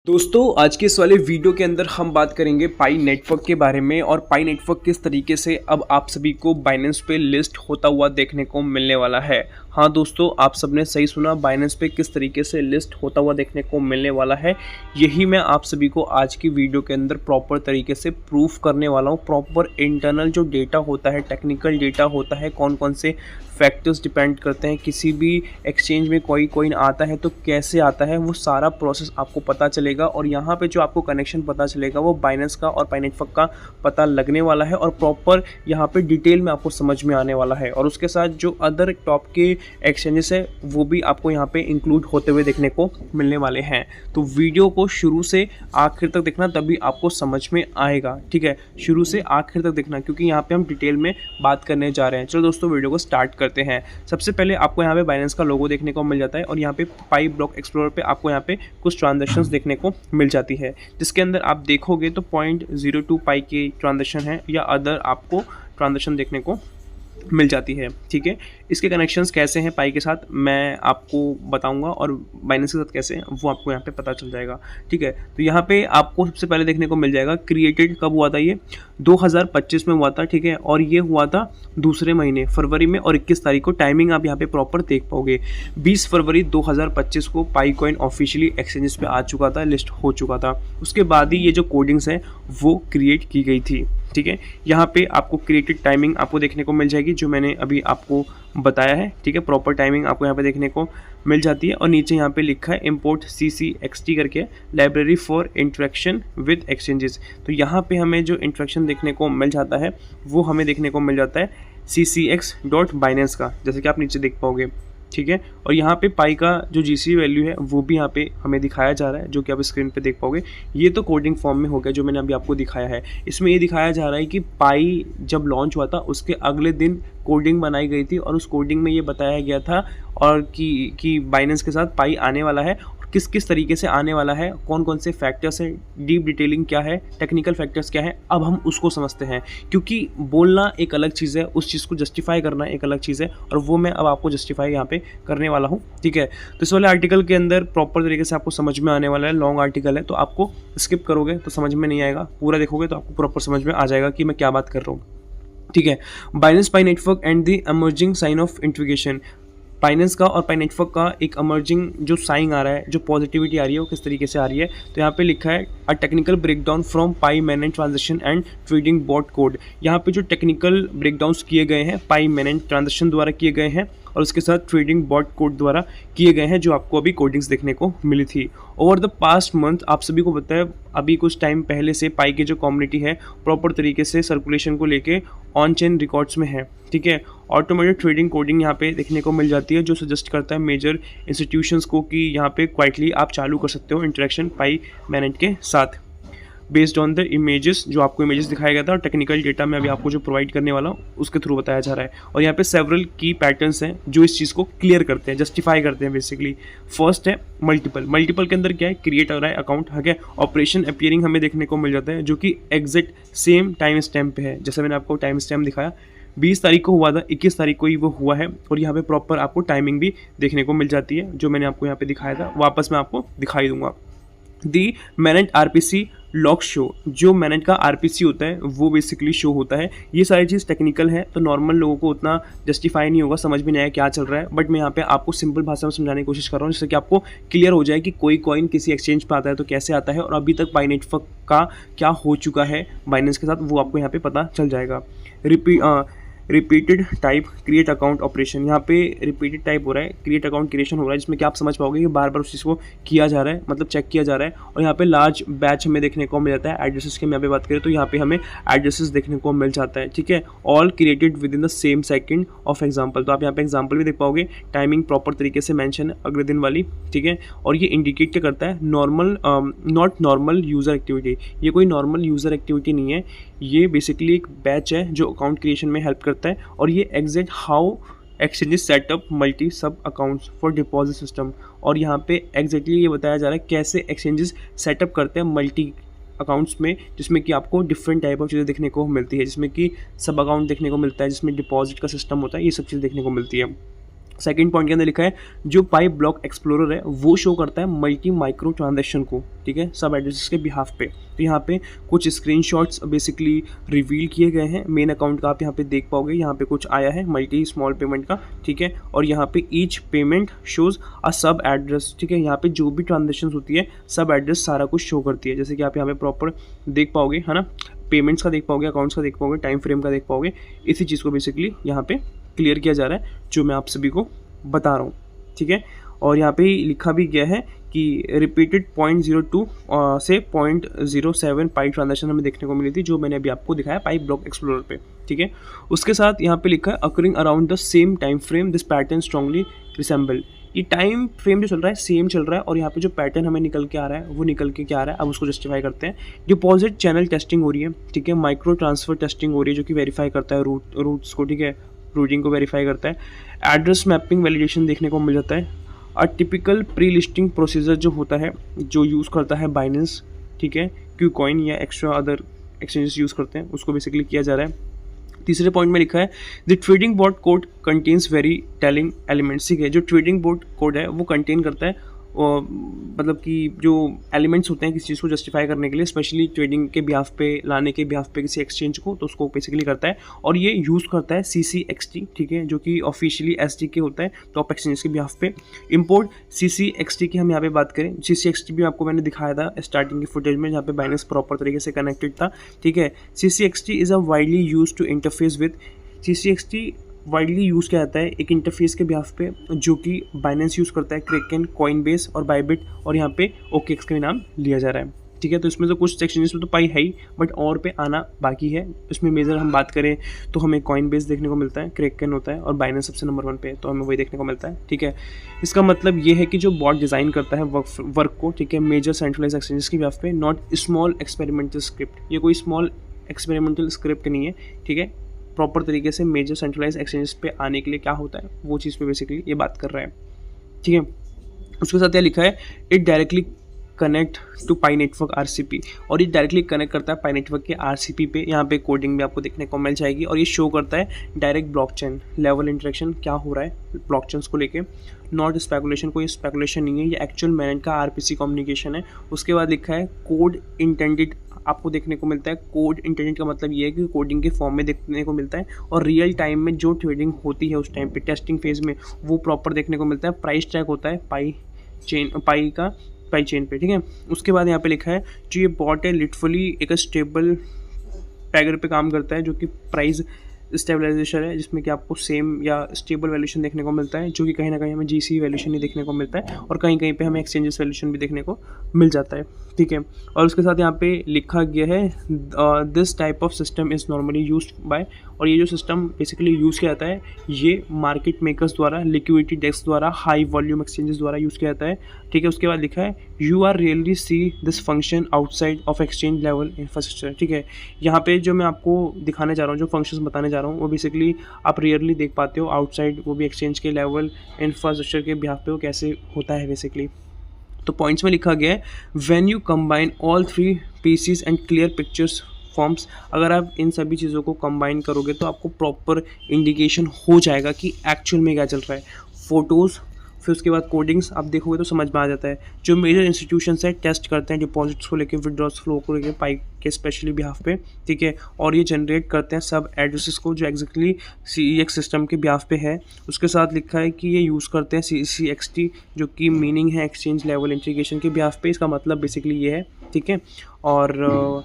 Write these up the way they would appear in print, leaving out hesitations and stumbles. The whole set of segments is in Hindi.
दोस्तों आज के इस वाले वीडियो के अंदर हम बात करेंगे पाई नेटवर्क के बारे में और पाई नेटवर्क किस तरीके से अब आप सभी को बाइनेंस पे लिस्ट होता हुआ देखने को मिलने वाला है। हाँ दोस्तों, आप सबने सही सुना, बाइनेंस पे किस तरीके से लिस्ट होता हुआ देखने को मिलने वाला है, यही मैं आप सभी को आज की वीडियो के अंदर प्रॉपर तरीके से प्रूफ करने वाला हूँ। प्रॉपर इंटरनल जो डेटा होता है, टेक्निकल डेटा होता है, कौन कौन से फैक्टर्स डिपेंड करते हैं, किसी भी एक्सचेंज में कोई कॉइन आता है तो कैसे आता है, वो सारा प्रोसेस आपको पता चलेगा। और यहाँ पे जो आपको कनेक्शन पता चलेगा वो बाइनेंस का और पाई नेटवर्क का पता लगने वाला है और प्रॉपर यहाँ पे डिटेल में आपको समझ में आने वाला है। और उसके साथ जो अदर टॉप के एक्सचेंजेस है वो भी आपको यहाँ पे इंक्लूड होते हुए देखने को मिलने वाले हैं। तो वीडियो को शुरू से आखिर तक देखना, तभी आपको समझ में आएगा। ठीक है, शुरू से आखिर तक देखना, क्योंकि यहाँ पे हम डिटेल में बात करने जा रहे हैं। चलो दोस्तों, वीडियो को स्टार्ट करते हैं। सबसे पहले आपको यहाँ पे बाइनेंस का लोगो देखने को मिल जाता है और यहाँ पे पाई ब्लॉक एक्सप्लोरर पे आपको यहाँ पे कुछ ट्रांजैक्शंस देखने को मिल जाती है, जिसके अंदर आप देखोगे तो 0.02 पाई के ट्रांजैक्शन है या अदर आपको ट्रांजैक्शन देखने को मिल जाती है। ठीक है, इसके कनेक्शंस कैसे हैं पाई के साथ मैं आपको बताऊंगा और बाइनेंस के साथ कैसे हैं वो आपको यहाँ पे पता चल जाएगा। ठीक है, तो यहाँ पे आपको सबसे पहले देखने को मिल जाएगा क्रिएटेड कब हुआ था। ये 2025 में हुआ था। ठीक है, और ये हुआ था दूसरे महीने फरवरी में और 21 तारीख को। टाइमिंग आप यहाँ पे प्रॉपर देख पाओगे। 20 फरवरी 2025 को पाई कॉइन ऑफिशियली एक्सचेंजेस पे आ चुका था, लिस्ट हो चुका था। उसके बाद ही ये जो कोडिंग्स हैं वो क्रिएट की गई थी। ठीक है, यहाँ पे आपको क्रिएटेड टाइमिंग आपको देखने को मिल जाएगी, जो मैंने अभी आपको बताया है। ठीक है, प्रॉपर टाइमिंग आपको यहाँ पे देखने को मिल जाती है। और नीचे यहाँ पे लिखा है इम्पोर्ट CCXT करके, library for interaction with exchanges. तो यहाँ पे हमें जो इंटरेक्शन देखने को मिल जाता है वो हमें देखने को मिल जाता है ccx.binance का, जैसे कि आप नीचे देख पाओगे। ठीक है, और यहाँ पे पाई का जो GC वैल्यू है वो भी यहाँ पे हमें दिखाया जा रहा है, जो कि आप स्क्रीन पे देख पाओगे। ये तो कोडिंग फॉर्म में हो गया जो मैंने अभी आपको दिखाया है। इसमें ये दिखाया जा रहा है कि पाई जब लॉन्च हुआ था उसके अगले दिन कोडिंग बनाई गई थी और उस कोडिंग में ये बताया गया था और कि बाइनेंस के साथ पाई आने वाला है, किस किस तरीके से आने वाला है, कौन कौन से फैक्टर्स हैं, डीप डिटेलिंग क्या है, टेक्निकल फैक्टर्स क्या है। अब हम उसको समझते हैं, क्योंकि बोलना एक अलग चीज़ है, उस चीज़ को जस्टिफाई करना एक अलग चीज़ है, और वो मैं अब आपको जस्टिफाई यहाँ पे करने वाला हूँ। ठीक है, तो इस वाले आर्टिकल के अंदर प्रॉपर तरीके से आपको समझ में आने वाला है। लॉन्ग आर्टिकल है तो आपको स्किप करोगे तो समझ में नहीं आएगा, पूरा देखोगे तो आपको प्रॉपर समझ में आ जाएगा कि मैं क्या बात कर रहा हूँ। ठीक है, Binance Pi network and the emerging sign of integration. Binance का और पाई नेटवर्क का एक एमर्जिंग जो साइन आ रहा है, जो पॉजिटिविटी आ रही है, वो किस तरीके से आ रही है। तो यहाँ पे लिखा है a technical breakdown from Pi mainnet transaction and trading bot code. यहाँ पे जो टेक्निकल ब्रेकडाउन्स किए गए हैं पाई मैनेंट ट्रांजेक्शन द्वारा किए गए हैं और उसके साथ ट्रेडिंग बॉट कोड द्वारा किए गए हैं, जो आपको अभी कोडिंग्स देखने को मिली थी। ओवर द पास्ट मंथ आप सभी को पता है अभी कुछ टाइम पहले से पाई की जो कम्युनिटी है प्रॉपर तरीके से सर्कुलेशन को लेके ऑन चेन रिकॉर्ड्स में है। ठीक है, ऑटोमेटेड ट्रेडिंग कोडिंग यहाँ पे देखने को मिल जाती है, जो सजेस्ट करता है मेजर इंस्टीट्यूशंस को कि यहाँ पे क्वाइटली आप चालू कर सकते हो इंटरेक्शन पाई मैनेंट के साथ, बेस्ड ऑन द इमेजेस। जो आपको इमेजेस दिखाया गया था और टेक्निकल डेटा में अभी आपको जो प्रोवाइड करने वाला हूँ उसके थ्रू बताया जा रहा है। और यहाँ पे सेवरल की पैटर्न्स हैं जो इस चीज़ को क्लियर करते हैं, जस्टिफाई करते हैं बेसिकली। फर्स्ट है मल्टीपल के अंदर क्या है, क्रिएट हो रहा है अकाउंट। है ऑपरेशन अपीयरिंग हमें देखने को मिल जाता है, जो कि एग्जैक्ट सेम टाइम स्टैम्प पे है, जैसे मैंने आपको टाइम स्टैम्प दिखाया। 20 तारीख को हुआ था, 21 तारीख को ही वो हुआ है। और यहाँ पे प्रॉपर आपको टाइमिंग भी देखने को मिल जाती है, जो मैंने आपको यहाँ पे दिखाया था वापस मैं आपको दिखाई दूंगा। दी मैनेंट RPC लॉक शो, जो मैनेंट का RPC होता है वो बेसिकली शो होता है। ये सारी चीज़ टेक्निकल है तो नॉर्मल लोगों को उतना जस्टिफाई नहीं होगा, समझ में नहीं आया क्या चल रहा है, बट मैं यहाँ पे आपको सिंपल भाषा में समझाने की कोशिश कर रहा हूँ, जिससे कि आपको क्लियर हो जाए कि कोई कॉइन किसी एक्सचेंज पे आता है तो कैसे आता है और अभी तक पाई नेटवर्क का क्या हो चुका है बाइनेंस के साथ, वो आपको यहाँ पे पता चल जाएगा। Repeated type create account operation, यहाँ पे रिपीटेड टाइप हो रहा है, क्रिएट अकाउंट क्रिएशन हो रहा है, जिसमें कि आप समझ पाओगे कि बार बार उस चीज़ को किया जा रहा है, मतलब चेक किया जा रहा है। और यहाँ पे लार्ज बैच हमें देखने को मिल जाता है। एड्रेसेस की हम यहाँ पे बात करें तो यहाँ पे हमें एड्रेसेस देखने को मिल जाता है। ठीक है, all created with in the same second of example. तो आप यहाँ पे एग्जाम्पल भी देख पाओगे, टाइमिंग प्रॉपर तरीके से मैंशन है अगले दिन वाली। ठीक है, और ये इंडिकेट क्या करता है, normal not normal user activity. ये कोई नॉर्मल यूज़र एक्टिविटी नहीं है, ये बेसिकली एक बैच है जो अकाउंट क्रिएशन में हेल्प करता है। और ये exact how exchanges setup multi सब अकाउंट्स फॉर डिपॉजिट सिस्टम। और यहाँ पे एग्जैक्टली ये बताया जा रहा है कैसे एक्सचेंजेस सेटअप करते हैं मल्टी अकाउंट्स में, जिसमें कि आपको डिफरेंट टाइप ऑफ चीज़ें देखने को मिलती है, जिसमें कि सब अकाउंट देखने को मिलता है, जिसमें डिपॉजिट का सिस्टम होता है, ये सब चीज़ देखने को मिलती है। सेकंड पॉइंट के अंदर लिखा है जो पाई ब्लॉक एक्सप्लोरर है वो शो करता है मल्टी माइक्रो ट्रांजेक्शन को, ठीक है, सब एड्रेसेस के बिहाफ पे। तो यहाँ पे कुछ स्क्रीनशॉट्स बेसिकली रिवील किए गए हैं मेन अकाउंट का, आप यहाँ पे देख पाओगे, यहाँ पे कुछ आया है मल्टी स्मॉल पेमेंट का, ठीक है, और यहाँ पे ईच पेमेंट शोज अ सब एड्रेस, ठीक है, यहाँ पे जो भी ट्रांजेक्शन होती है सब एड्रेस सारा कुछ शो करती है, जैसे कि आप यहाँ पे प्रॉपर देख पाओगे, है ना, पेमेंट्स का देख पाओगे, अकाउंट्स का देख पाओगे, टाइम फ्रेम का देख पाओगे। इसी चीज़ को बेसिकली यहाँ पे क्लियर किया जा रहा है जो मैं आप सभी को बता रहा हूँ, ठीक है। और यहाँ पे लिखा भी गया है कि रिपीटेड 0.02 से 0.07 पाई ट्रांजेक्शन हमें देखने को मिली थी, जो मैंने अभी आपको दिखाया पाई ब्लॉक एक्सप्लोरर पे, ठीक है। उसके साथ यहाँ पे लिखा है occurring around the same time frame this pattern strongly resemble. ये टाइम फ्रेम जो चल रहा है सेम चल रहा है, और यहाँ पे जो पैटर्न हमें निकल के आ रहा है वो निकल के क्या आ रहा है, अब उसको जस्टिफाई करते हैं। डिपॉजिट चैनल टेस्टिंग हो रही है, ठीक है, माइक्रो ट्रांसफर टेस्टिंग हो रही है जो कि वेरीफाई करता है रूट्स को, ठीक है, रूटिंग को वेरीफाई करता है। एड्रेस मैपिंग वैलिडेशन देखने को मिल जाता है। और टिपिकल प्री लिस्टिंग प्रोसीजर जो होता है जो यूज़ करता है बाइनेंस, ठीक है, क्यू कॉइन या एक्स्ट्रा अदर एक्सचेंजेस यूज़ करते हैं, उसको बेसिकली किया जा रहा है। तीसरे पॉइंट में लिखा है the trading board code contains very telling elements, ठीक है, जो ट्रेडिंग बोर्ड कोड है वो कंटेन करता है और मतलब कि जो एलिमेंट्स होते हैं किसी चीज़ को जस्टिफाई करने के लिए, स्पेशली ट्रेडिंग के बिहाफ पे लाने के बिहाफ पे किसी एक्सचेंज को, तो उसको बेसिकली करता है। और ये यूज़ करता है CCXT, ठीक है, जो कि ऑफिशियली SDK होता है टॉप एक्सचेंज के बिहाफ पे। इम्पोर्ट CCXT की हम यहाँ पे बात करें, CCXT भी आपको मैंने दिखाया था स्टार्टिंग की फुटेज में जहाँ पे बाइनेंस प्रॉपर तरीके से कनेक्टेड था, ठीक है। CCXT is a widely use to interface with, CCXT widely use किया जाता है एक इंटरफेस के बिहाफ पे जो कि बाइनेंस यूज़ करता है, क्रेकन, कॉइनबेस और बाइबिट, और यहाँ पे OKX का भी नाम लिया जा रहा है, ठीक है। तो इसमें तो कुछ एक्सचेंजेस में तो पाई है ही, बट और पे आना बाकी है। इसमें मेजर हम बात करें तो हमें कॉइनबेस देखने को मिलता है, क्रेकन होता है, और बाइनेंस सबसे नंबर 1 पे, तो हमें वही देखने को मिलता है, ठीक है। इसका मतलब ये है कि जो बॉट डिज़ाइन करता है वर्क को, ठीक है, मेजर सेंट्रलाइज एक्सचेंजेस के बिहाफ पे, नॉट स्मॉल एक्सपेरिमेंटल स्क्रिप्ट, ये कोई स्मॉल एक्सपेरिमेंटल स्क्रिप्ट नहीं है, ठीक है, प्रॉपर तरीके से मेजर सेंट्रलाइज एक्सचेंजेस पे आने के लिए क्या होता है वो चीज़ पे बेसिकली ये बात कर रहा है, ठीक है। उसके साथ यह लिखा है it directly connect to Pi network RCP, और ये डायरेक्टली कनेक्ट करता है पाई नेटवर्क के RCP पे। यहाँ पे कोडिंग भी आपको देखने को मिल जाएगी, और ये शो करता है डायरेक्ट ब्लॉकचेन लेवल इंटरेक्शन क्या हो रहा है ब्लॉकचेन्स को लेके, नॉट स्पेकुलेशन, कोई स्पेकुलेशन नहीं है, ये एक्चुअल मैनेज का RPC कम्युनिकेशन है। उसके बाद लिखा है कोड इंटेंडेड, आपको देखने को मिलता है कोड इंटेंडेड का मतलब ये है कि कोडिंग के फॉर्म में देखने को मिलता है, और रियल टाइम में जो ट्रेडिंग होती है उस टाइम पे टेस्टिंग फेज में वो प्रॉपर देखने को मिलता है। प्राइस ट्रैक होता है पाई चेन पे, ठीक है। उसके बाद यहाँ पे लिखा है जो ये बॉट है लिटरली एक स्टेबल पैगर पे काम करता है, जो कि प्राइस स्टेबलाइजेशन है, जिसमें कि आपको सेम या स्टेबल वैल्यूशन देखने को मिलता है, जो कि कहीं ना कहीं हमें GC वैल्यूशन ही देखने को मिलता है, और कहीं कहीं पे हमें एक्सचेंजेस वैल्यूशन भी देखने को मिल जाता है, ठीक है। और उसके साथ यहाँ पे लिखा गया है this type of system is normally used by, और ये जो सिस्टम बेसिकली यूज़ किया जाता है ये मार्केट मेकर्स द्वारा, लिक्विडिटी डेस्क द्वारा, हाई वॉल्यूम एक्सचेंजेस द्वारा यूज़ किया जाता है, ठीक है। उसके बाद लिखा है you are really see this function outside of exchange level infrastructure, ठीक है। यहाँ पे जो मैं आपको दिखाने जा रहा हूँ, जो फंक्शंस बताने जा रहा हूँ, वो बेसिकली आप रेयरली देख पाते हो आउटसाइड, वो भी एक्सचेंज के लेवल इंफ्रास्ट्रक्चर के बिहाफ पे वो कैसे होता है बेसिकली। तो पॉइंट्स में लिखा गया है when you combine all 3 pieces and clear pictures forms, अगर आप इन सभी चीज़ों को कंबाइन करोगे तो आपको प्रॉपर इंडिकेशन हो जाएगा कि एक्चुअल में क्या चल रहा है। फोटोज़, फिर उसके बाद कोडिंग्स आप देखोगे तो समझ में आ जाता है। जो मेजर इंस्टीट्यूशंस है टेस्ट करते हैं डिपॉजिट्स को लेके, विड्रॉल्स फ्लो को लेके पाई के स्पेशली बिहाफ पे, ठीक है, और ये जनरेट करते हैं सब एड्रेसेस को जो एग्जैक्टली CEX सिस्टम के बिहाफ पे है। उसके साथ लिखा है कि ये यूज़ करते हैं CCXT, जो कि मीनिंग है एक्सचेंज लेवल इंटीग्रेशन के बिहाफ पे, इसका मतलब बेसिकली ये है, ठीक है। और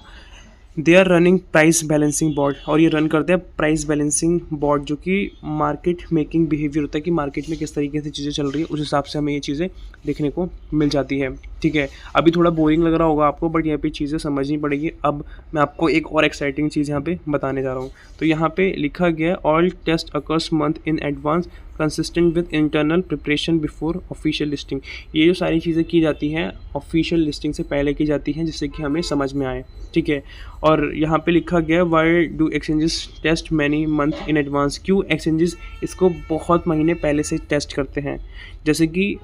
they are running price balancing board, और ये रन करते हैं प्राइस बैलेंसिंग बोर्ड, जो कि मार्केट मेकिंग बिहेवियर होता है कि मार्केट में किस तरीके से चीज़ें चल रही है, उस हिसाब से हमें ये चीज़ें देखने को मिल जाती है, ठीक है। अभी थोड़ा बोरिंग लग रहा होगा आपको, बट यहाँ पे चीज़ें समझनी पड़ेगी। अब मैं आपको एक और एक्साइटिंग चीज़ यहाँ पे बताने जा रहा हूँ। तो यहाँ पे लिखा गया है all test occurs month in advance consistent with internal preparation before official listing. ये जो सारी चीज़ें की जाती हैं ऑफिशियल लिस्टिंग से पहले की जाती हैं, जिससे कि हमें समझ में आए, ठीक है। और यहाँ पे लिखा गया why do exchanges test many month in advance, क्यों एक्सचेंजेस इसको बहुत महीने पहले से टेस्ट करते हैं। जैसे कि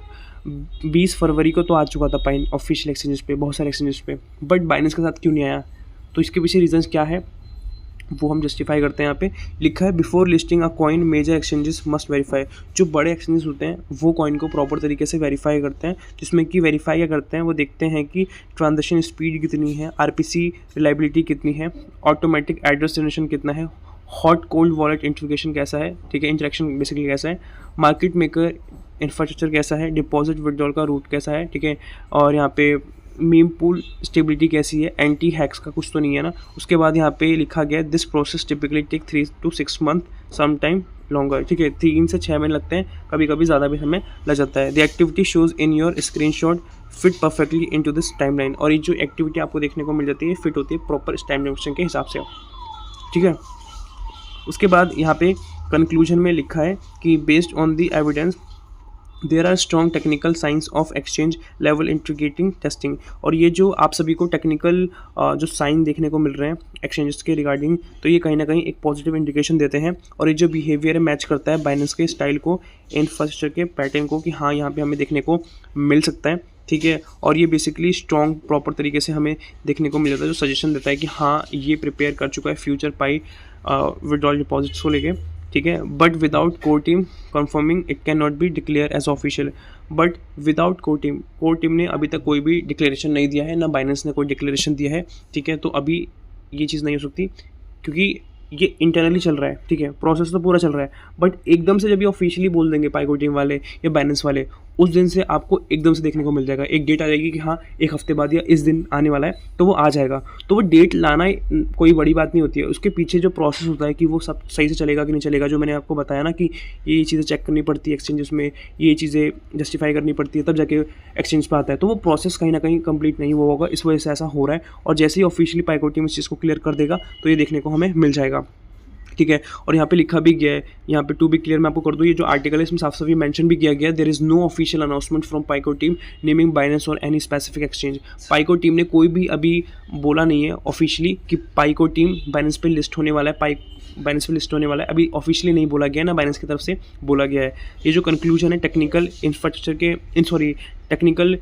20 फरवरी को तो आ चुका था पाइन ऑफिशियल एक्सचेंजेस पे, बहुत सारे एक्सचेंजेस पे, बट बाइनेंस के साथ क्यों नहीं आया? तो इसके पीछे रीजंस क्या है वो हम जस्टिफाई करते हैं। यहाँ पे लिखा है before listing a coin major exchanges must verify. जो बड़े एक्सचेंजेस होते हैं वो कॉइन को प्रॉपर तरीके से वेरीफाई करते हैं, जिसमें कि वेरीफाई क्या करते हैं, वो देखते हैं कि ट्रांजेक्शन स्पीड कितनी है, आरपीसी रिलायबिलिटी कितनी है, ऑटोमेटिक एड्रेस जनरेशन कितना है, हॉट कोल्ड वॉलेट इंटीग्रेशन कैसा है, ठीक है, इंटरेक्शन बेसिकली कैसा है, मार्केट मेकर इंफ्रास्ट्रक्चर कैसा है, डिपॉजिट विड्रॉल का रूट कैसा है, ठीक है, और यहाँ पे मीम पूल स्टेबिलिटी कैसी है, एंटी हैक्स का कुछ तो नहीं है ना। उसके बाद यहाँ पे लिखा गया this process typically take 3 to 6 month some time longer, ठीक है, 3 से 6 महीने लगते हैं, कभी कभी ज़्यादा भी समय लग जाता है। The activity shows in your screenshot fit perfectly into this timeline. और ये जो एक्टिविटी आपको देखने को मिल जाती है फिट होती है प्रॉपर टाइम डायमेंशन के हिसाब से, ठीक है। उसके बाद यहाँ पे कंक्लूजन में लिखा है कि based on the evidence there are strong technical signs of exchange level integrating testing. और ये जो आप सभी को टेक्निकल जो साइन देखने को मिल रहे हैं एक्सचेंजेस के रिगार्डिंग, तो ये कहीं ना कहीं एक पॉजिटिव इंडिकेशन देते हैं। और ये जो बिहेवियर है मैच करता है बाइनेंस के स्टाइल को, इंफ्रास्ट्रक्चर के पैटर्न को, कि हाँ यहाँ पे हमें देखने को मिल सकता है, ठीक है। और ये बेसिकली स्ट्रॉन्ग प्रॉपर तरीके से हमें देखने को मिल जाता है, जो सजेशन देता है कि हाँ ये प्रिपेयर कर चुका है फ्यूचर पाई विड्रॉल डिपॉजिट्स को लेके, ठीक है। But without core team confirming it can not be declare as official. But without core team ने अभी तक कोई भी डिक्लेरेशन नहीं दिया है, ना बाइनेंस ने कोई डिक्लेरेशन दिया है, ठीक है। तो अभी ये चीज़ नहीं हो सकती क्योंकि ये इंटरनली चल रहा है, ठीक है, प्रोसेस तो पूरा चल रहा है। बट एकदम से जब ये ऑफिशियली बोल देंगे पाइको टीम वाले या बाइनेंस वाले, उस दिन से आपको एकदम से देखने को मिल जाएगा, एक डेट आ जाएगी कि हाँ एक हफ्ते बाद या इस दिन आने वाला है, तो वो आ जाएगा। तो वो डेट लाना कोई बड़ी बात नहीं होती है, उसके पीछे जो प्रोसेस होता है कि वो सब सही से चलेगा कि नहीं चलेगा, जो मैंने आपको बताया ना कि ये चीज़ें चेक करनी पड़ती है एक्सचेंजेस में, ये चीज़ें जस्टिफाई करनी पड़ती है, तब जाके एक्सचेंज पर आता है। तो वो प्रोसेस कहीं ना कहीं कंप्लीट नहीं हुआ होगा, इस वजह से ऐसा हो रहा है। और जैसे ही ऑफिशियली पाइको टीम इस चीज़ को क्लियर कर देगा तो ये देखने को हमें मिल जाएगा, ठीक है। और यहाँ पे लिखा भी गया है, यहाँ पे टू बी क्लियर मैं आपको कर दूँ, ये जो आर्टिकल है इसमें साफ साफ मेंशन भी किया गया है, there is no official announcement from Pi core team naming Binance और any specific exchange. Pi core team ने कोई भी अभी बोला नहीं है ऑफिशियली कि पाइको टीम बाइनेंस पे लिस्ट होने वाला है, बाइनेंस पे लिस्ट होने वाला है, अभी ऑफिशियली नहीं बोला गया ना, बाइनेंस की तरफ से बोला गया है। ये जो कंक्लूजन है टेक्निकल इंफ्रास्ट्रक्चर के टेक्निकल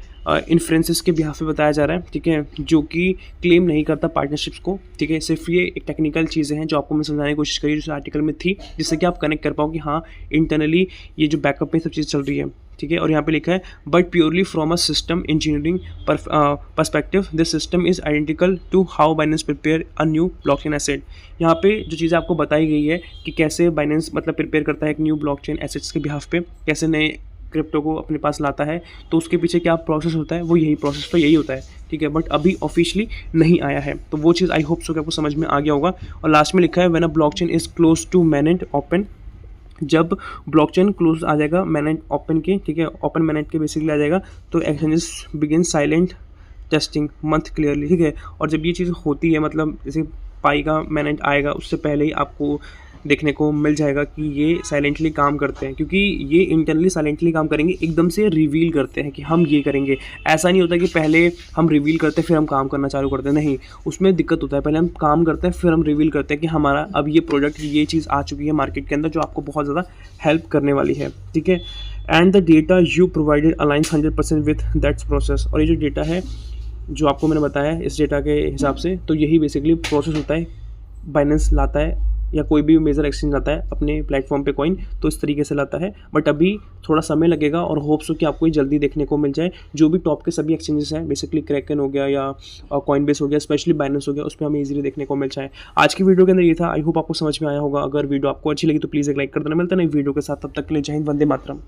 इन्फ्रेंसेस के बिहाफ पे बताया जा रहा है, ठीक है, जो कि क्लेम नहीं करता पार्टनरशिप्स को, ठीक है। सिर्फ ये एक टेक्निकल चीज़ें हैं जो आपको मैं समझाने की कोशिश करी जिस आर्टिकल में थी, जिससे कि आप कनेक्ट कर पाओ कि हाँ इंटरनली ये जो बैकअप में सब चीज़ चल रही है, ठीक है। और यहाँ पे लिखा है but purely from a system engineering perspective this system is identical to how Binance prepare a new blockchain asset. यहाँ पे जो चीज़ें आपको बताई गई है कि कैसे बाइनेंस मतलब प्रिपेयर करता है एक न्यू ब्लॉकचेन एसेट्स के बिहाफ पे, कैसे नए क्रिप्टो को अपने पास लाता है, तो उसके पीछे क्या प्रोसेस होता है, वो यही प्रोसेस तो यही होता है, ठीक है। बट अभी ऑफिशियली नहीं आया है, तो वो चीज़ आई होप सो कि आपको समझ में आ गया होगा। और लास्ट में लिखा है when a blockchain is close to mainnet open, जब ब्लॉकचेन क्लोज आ जाएगा मैनेट ओपन के, ठीक है, ओपन मैनेट के बेसिकली आ जाएगा, तो exchanges begin silent testing month clearly, ठीक है। और जब ये चीज़ होती है मतलब जैसे पाई का मैनेट आएगा उससे पहले ही आपको देखने को मिल जाएगा कि ये साइलेंटली काम करते हैं, क्योंकि ये इंटरनली साइलेंटली काम करेंगे, एकदम से रिवील करते हैं कि हम ये करेंगे। ऐसा नहीं होता कि पहले हम रिवील करते हैं फिर हम काम करना चालू करते हैं, नहीं, उसमें दिक्कत होता है, पहले हम काम करते हैं फिर हम रिवील करते हैं कि हमारा अब ये प्रोडक्ट ये चीज़ आ चुकी है मार्केट के अंदर जो आपको बहुत ज़्यादा हेल्प करने वाली है, ठीक है। And the data you provided aligns 100% with that's process. और ये जो डेटा है जो आपको मैंने बताया है इस डेटा के हिसाब से, तो यही बेसिकली प्रोसेस होता है, बाइनेंस लाता है या कोई भी मेजर एक्सचेंज लाता है अपने प्लेटफॉर्म पे कॉइन, तो इस तरीके से लाता है। बट अभी थोड़ा समय लगेगा और होप्स हो कि आपको ये जल्दी देखने को मिल जाए। जो भी टॉप के सभी एक्सचेंजेस हैं बेसिकली क्रैकन हो गया या कॉइनबेस हो गया, स्पेशली बाइनेंस हो गया, उस पर हमें इजीली देखने को मिल जाए। आज की वीडियो के अंदर ये था, आई होप आपको समझ में आया होगा। अगर वीडियो आपको अच्छी लगी तो प्लीज़ एक लाइक कर देना। मिलता है नई वीडियो के साथ, तब तक के लिए जय हिंद, वंदे मातरम।